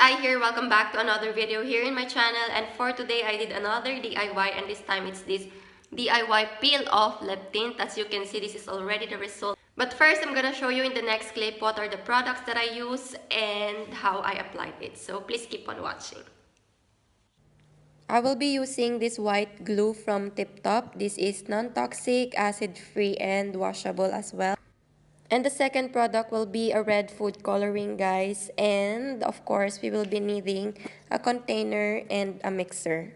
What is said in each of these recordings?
I here. Welcome back to another video here in my channel. And for today, I did another DIY, and this time it's this DIY peel off lip tint. As you can see, this is already the result. But first, I'm gonna show you in the next clip what are the products that I use and how I applied it. So please keep on watching. I will be using this white glue from Tip Top. This is non-toxic, acid-free, and washable as well. And the second product will be a red food coloring, guys. And of course, we will be needing a container and a mixer.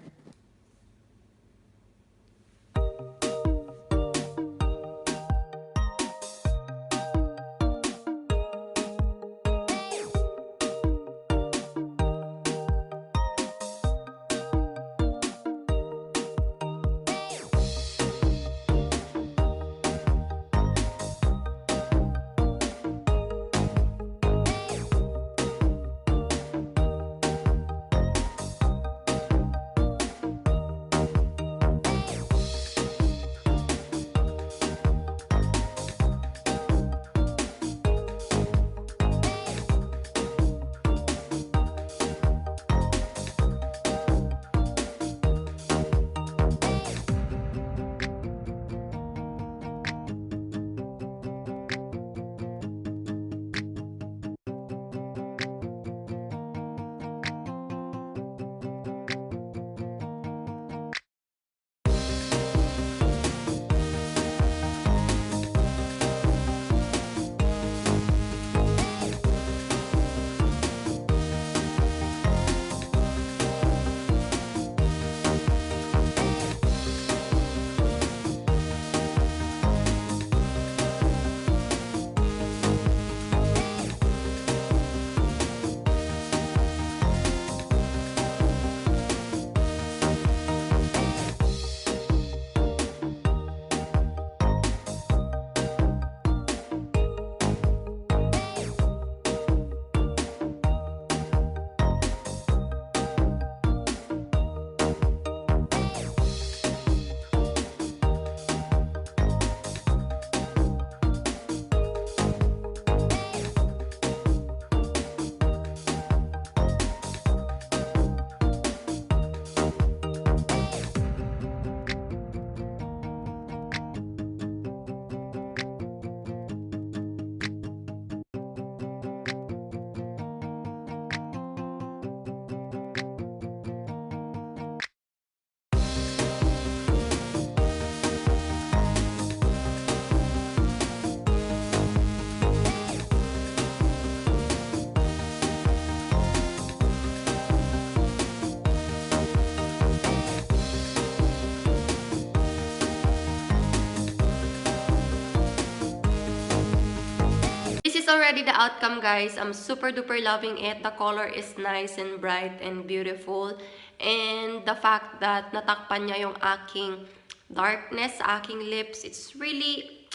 This is already the outcome, guys. I'm super duper loving it. The color is nice and bright and beautiful. And the fact that natakpan niya yung aking darkness sa aking lips, it's really,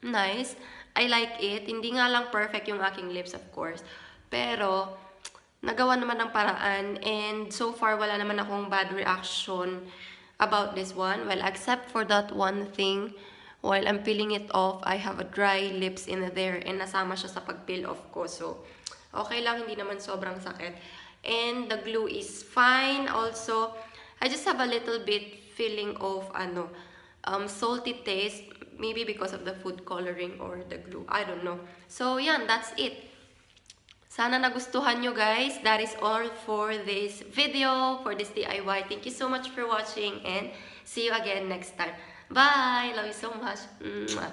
nice. I like it. Hindi nga lang perfect yung aking lips, of course. Pero, nagawa naman ng paraan. And so far, wala naman akong bad reaction about this one. Well, except for that one thing. While I'm peeling it off, I have a dry lips in there and nasama siya sa pag-peel off ko. So, okay lang, hindi naman sobrang sakit. And the glue is fine. Also, I just have a little bit feeling of salty taste. Maybe because of the food coloring or the glue. I don't know. So, yan, that's it. Sana nagustuhan nyo, guys. That is all for this video, for this DIY. Thank you so much for watching and see you again next time. Bye! Love you so much. Mwah.